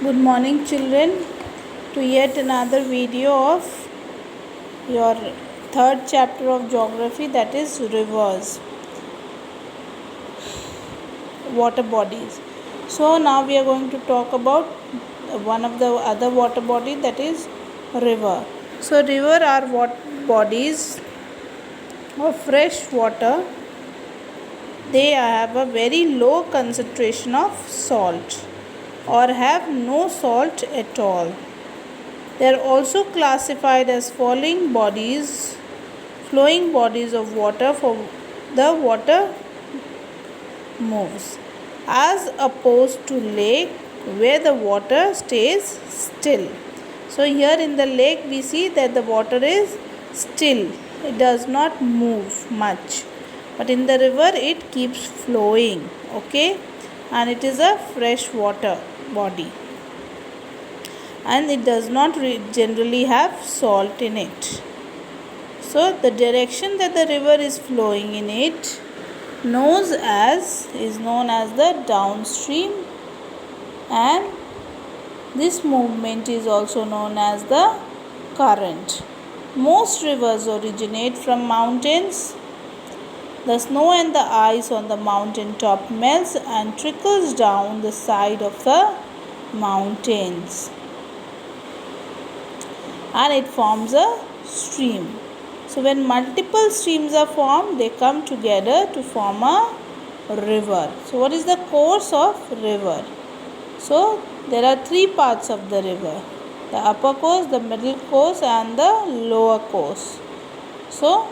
Good morning, children, to yet another video of your third chapter of geography, that is rivers, water bodies. So now we are going to talk about one of the other water body, that is river. So river are bodies of fresh water. They have a very low concentration of salt or have no salt at all. They are also classified as flowing bodies of water for the water moves, as opposed to lake where the water stays still. So here in the lake we see that the water is still, it does not move much, but in the river it keeps flowing, okay, and it is a fresh water body and it does not generally have salt in it. So the direction that the river is flowing in it is known as the downstream, and this movement is also known as the current. Most rivers originate from mountains. The snow and the ice on the mountain top melts and trickles down the side of the mountains, and it forms a stream. So when multiple streams are formed, they come together to form a river. So what is the course of river? So there are three parts of the river: the upper course, the middle course, and the lower course. So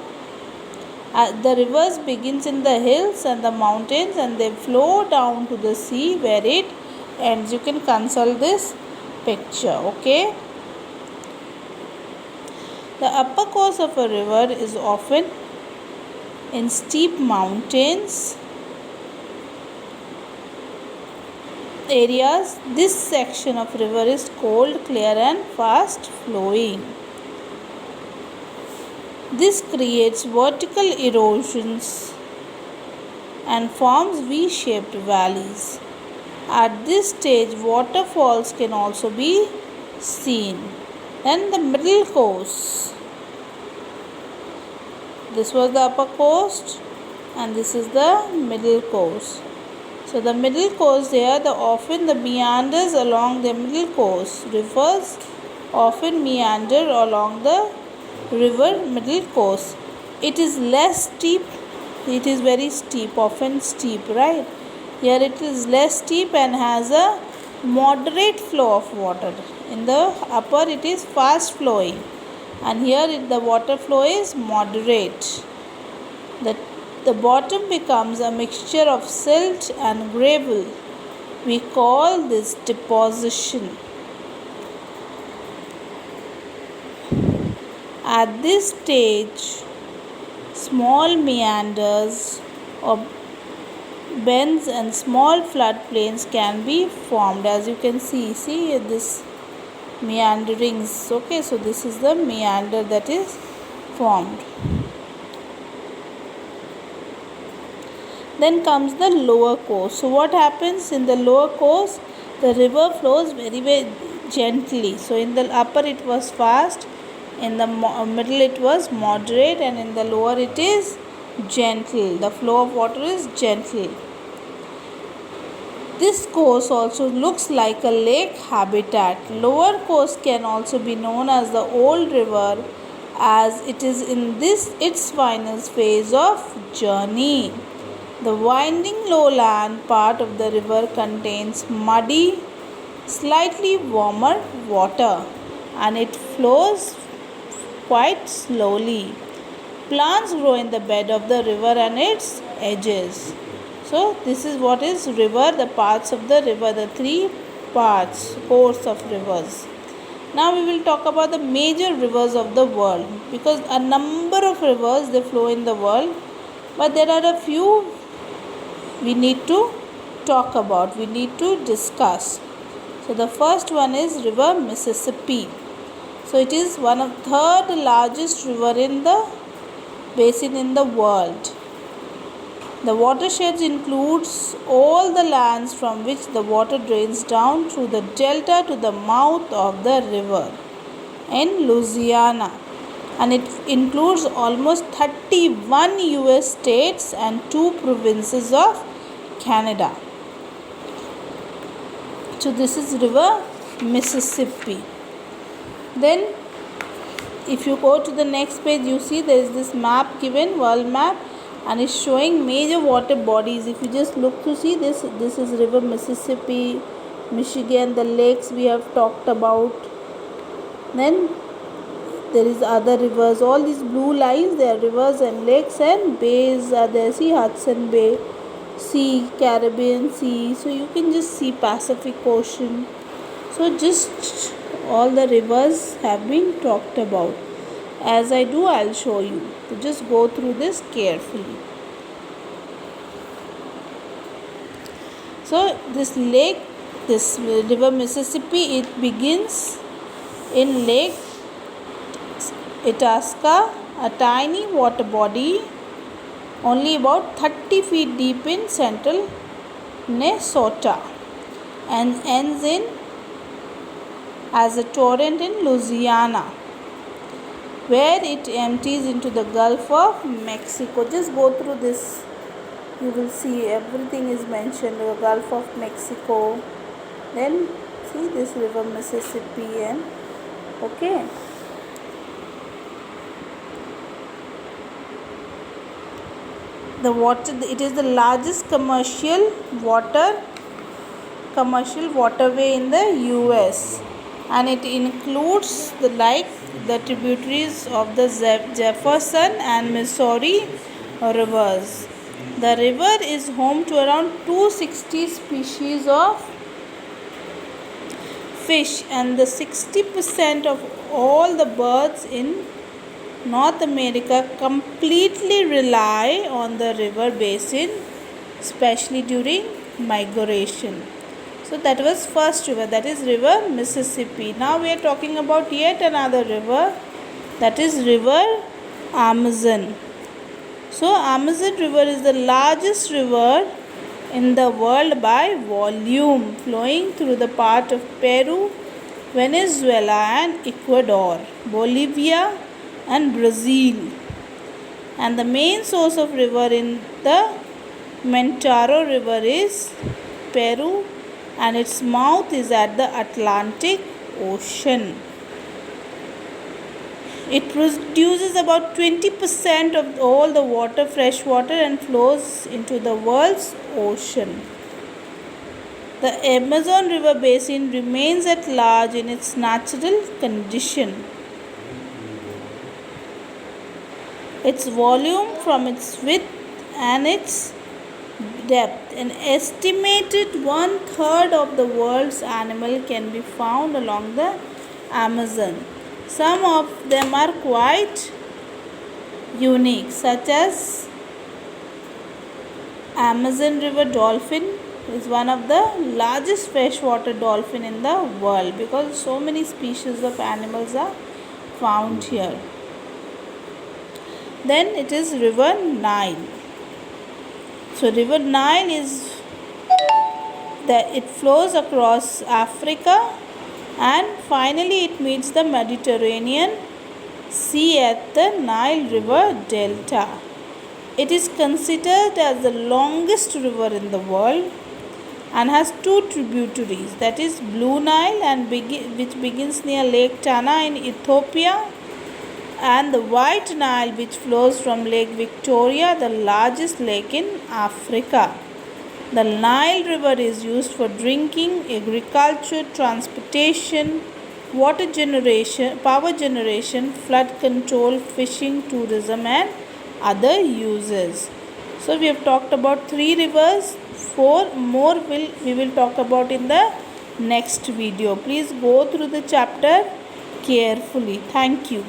the rivers begins in the hills and the mountains, and they flow down to the sea where it ends. You can consult this picture, okay? The upper course of a river is often in steep mountains areas. This section of river is cold, clear, and fast flowing. This creates vertical erosions and forms V-shaped valleys. At this stage, waterfalls can also be seen. Then the middle course. This was the upper course and this is the middle course. So the middle course here, often the meanders along the middle course. Rivers often meander along the river middle course. It is less steep. It is very steep, often steep, right? Here it is less steep and has a moderate flow of water. In the upper it is fast flowing, and here the water flow is moderate. The bottom becomes a mixture of silt and gravel. We call this deposition. At this stage, small meanders or bends and small floodplains can be formed. As you can see this meanderings. Okay, so this is the meander that is formed. Then comes the lower course. So what happens in the lower course? The river flows very, very gently. So in the upper it was fast, in the middle it was moderate, and in the lower it is gentle. The flow of water is gentle. This course also looks like a lake habitat. Lower course can also be known as the old river, as it is in its final phase of journey. The winding lowland part of the river contains muddy, slightly warmer water, and it flows quite slowly. Plants grow in the bed of the river and its edges. So this is what is river, the parts of the river, the three parts, course of rivers. Now we will talk about the major rivers of the world, because a number of rivers they flow in the world, but there are a few we need to talk about, we need to discuss. So the first one is river Mississippi. So it is one of third largest river in the basin in the world. The watersheds includes all the lands from which the water drains down through the delta to the mouth of the river in Louisiana, and it includes almost 31 US states and 2 provinces of Canada. So this is river Mississippi. Then if you go to the next page, you see there is this map given, world map, and it's showing major water bodies. If you just look to see this is river Mississippi, Michigan, the lakes we have talked about. Then there is other rivers. All these blue lines, they are rivers and lakes, and bays are there. See, Hudson Bay, Sea, Caribbean Sea. So you can just see Pacific Ocean. So just all the rivers have been talked about. As I do, I'll show you. So just go through this carefully. So this lake, this river Mississippi, it begins in Lake Itasca, a tiny water body only about 30 feet deep in central Minnesota, and ends in as a torrent in Louisiana, where it empties into the Gulf of Mexico. Just go through this, you will see everything is mentioned. The Gulf of Mexico, then see this river Mississippi, and okay. The water, it is the largest commercial waterway in the US, and it includes the tributaries of the Jefferson and Missouri rivers. The river is home to around 260 species of fish, and the 60% of all the birds in North America completely rely on the river basin, especially during migration. So that was first river, that is river Mississippi. Now we are talking about yet another river, that is river Amazon. So Amazon river is the largest river in the world by volume, flowing through the part of Peru, Venezuela and Ecuador, Bolivia and Brazil. And the main source of river in the Mantaro River is Peru, and its mouth is at the Atlantic Ocean. It produces about 20% of all the water, fresh water, and flows into the world's ocean. The Amazon River basin remains at large in its natural condition. Its volume from its width and its depth. An estimated 1/3 of the world's animal can be found along the Amazon. Some of them are quite unique, such as Amazon River dolphin is one of the largest freshwater dolphin in the world, because so many species of animals are found here. Then it is river Nile. So river Nile it flows across Africa, and finally it meets the Mediterranean Sea at the Nile River Delta. It is considered as the longest river in the world and has 2 tributaries, that is Blue Nile, which begins near Lake Tana in Ethiopia, and the White Nile, which flows from Lake Victoria, the largest lake in Africa. The Nile River is used for drinking, agriculture, transportation, water generation, power generation, flood control, fishing, tourism and other uses. So we have talked about 3 rivers. 4 more we will talk about in the next video. Please go through the chapter carefully. Thank you.